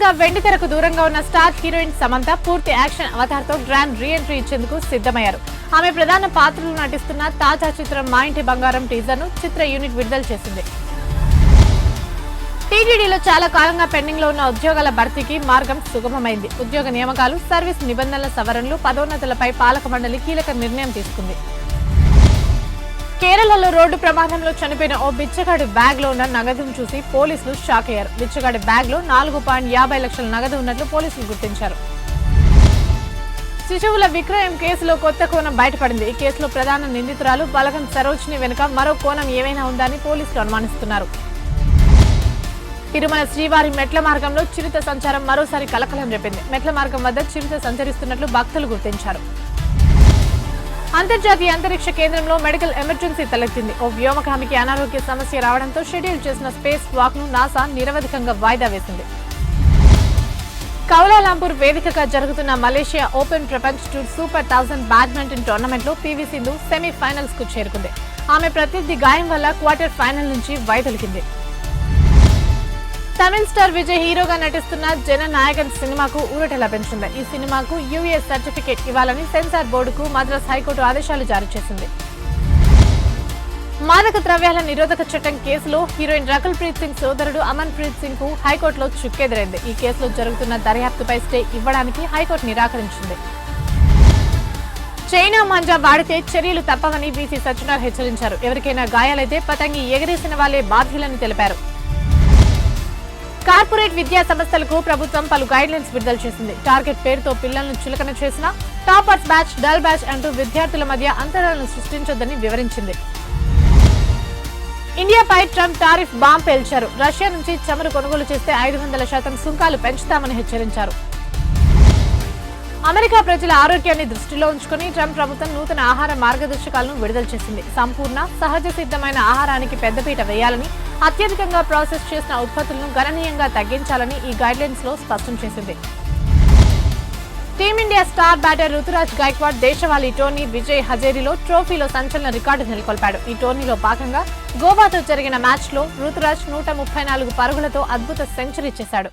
ఏకంగా వెండితెరకు దూరంగా ఉన్న స్టార్ హీరోయిన్ సమంత పూర్తి యాక్షన్ అవతార్తో గ్రాండ్ రీ ఎంట్రీ ఇచ్చేందుకు సిద్ధమయ్యారు. ఆమె ప్రధాన పాత్రలో నటిస్తున్న తాజా చిత్రం మా ఇంటి బంగారం టీజర్ ను చిత్ర యూనిట్ విడుదల చేసింది. టీటీడీలో చాలా కాలంగా పెండింగ్ లో ఉన్న ఉద్యోగాల భర్తీకి మార్గం సుగమమైంది. ఉద్యోగ నియామకాలు, సర్వీస్ నిబంధనల సవరణలు, పదోన్నతులపై పాలక మండలి కీలక నిర్ణయం తీసుకుంది. కేరళలో రోడ్డు ప్రమాదంలో చనిపోయిన ఓ బిచ్చగాడి బ్యాగ్ లో ఉన్న నగదును చూసి పోలీసులు షాక్ అయ్యారు. బిచ్చగాడి బ్యాగ్ లో 4.50 లక్షల నగదు ఉన్నట్లు పోలీసులు గుర్తించారు. శిశువుల విక్రయం కేసులో కొత్త కోణం బయటపడింది. ఈ కేసులో ప్రధాన నిందితురాలు బలగం సరోజిని వెనుక మరో కోణం ఏమైనా ఉందని పోలీసులు అనుమానిస్తున్నారు. తిరుమల శ్రీవారి మెట్ల మార్గంలో చిరుత సంచారం మరోసారి కలకలం రేపింది. మెట్ల మార్గం వద్ద చిరుత సంచరిస్తున్నట్లు భక్తులు గుర్తించారు. అంతర్జాతీయ అంతరిక్ష కేంద్రంలో మెడికల్ ఎమర్జెన్సీ తలెత్తింది. ఓ వ్యోమగామికి అనారోగ్య సమస్య రావడంతో షెడ్యూల్ చేసిన స్పేస్ వాక్ ను నాసా నిరవధికంగా వాయిదా వేసింది. కౌలాలంపూర్ వేదికగా జరుగుతున్న మలేషియా ఓపెన్ ప్రపంచ టూర్ సూపర్ 1000 బ్యాడ్మింటన్ టోర్నమెంట్ లో పీవీ సింధు సెమీఫైనల్స్ కు చేరుకుంది. ఆమె ప్రత్యర్థి గాయం వల్ల క్వార్టర్ ఫైనల్ నుంచి వైదొలిగింది. తమిళ స్టార్ విజయ్ హీరోగా నటిస్తున్న జననాయకన్ సినిమాకు ఊరట లభించింది. ఈ సినిమాకు యూఎస్ సర్టిఫికేట్ ఇవ్వాలని సెన్సార్ బోర్డుకు మద్రాస్ హైకోర్టు ఆదేశాలు జారీ చేసింది. మాదక ద్రవ్యాల నిరోధక చట్టం కేసులో హీరోయిన్ రకుల్ ప్రీత్ సింగ్ సోదరుడు అమన్ ప్రీత్ సింగ్ కు హైకోర్టులో చుక్కెదురైంది. ఈ కేసులో జరుగుతున్న దర్యాప్తుపై స్టే ఇవ్వడానికి హైకోర్టు నిరాకరించింది. చైనా మాంజా వాడితే చర్యలు తప్పవని బీసీ సజ్జనార్ హెచ్చరించారు. ఎవరికైనా గాయాలైతే పతంగి ఎగరేసిన వాళ్లే బాధ్యులని తెలిపారు. కార్పొరేట్ విద్యా సంస్థలకు ప్రభుత్వం పలు గైడ్ లైన్స్ విడుదల చేసింది. టార్గెట్ పేరుతో పిల్లలను చులకన చేసిన టాపర్స్ బ్యాచ్, డల్ బ్యాచ్ అంటూ విద్యార్థుల మధ్య అంతరాలను సృష్టించొద్దని వివరించింది. ఇండియాపై ట్రంప్ టారిఫ్ బాంబ్ పేల్చారు. రష్యా నుంచి చమురు కొనుగోలు చేస్తే 500% సుంకాలు పెంచుతామని హెచ్చరించారు. అమెరికా ప్రజల ఆరోగ్యాన్ని దృష్టిలో ఉంచుకుని ట్రంప్ ప్రభుత్వం నూతన ఆహార మార్గదర్శకాలను విడుదల చేసింది. సంపూర్ణ, సహజ సిద్ధమైన ఆహారానికి పెద్దపీట వేయాలని, అత్యధికంగా ప్రాసెస్ చేసిన ఉత్పత్తులను గణనీయంగా తగ్గించాలని ఈ గైడ్లైన్స్ లో స్పష్టం చేసింది. Team India star batter Ruturaj Gaikwad దేశవాళీ టోర్నీ విజయ్ హజేరీలో ట్రోఫీలో సంచలన రికార్డు నెలకొల్పాడు. ఈ టోర్నీలో భాగంగా గోవాతో జరిగిన మ్యాచ్ లో రుతురాజ్ 134 పరుగులతో అద్భుత సెంచరీ చేశాడు.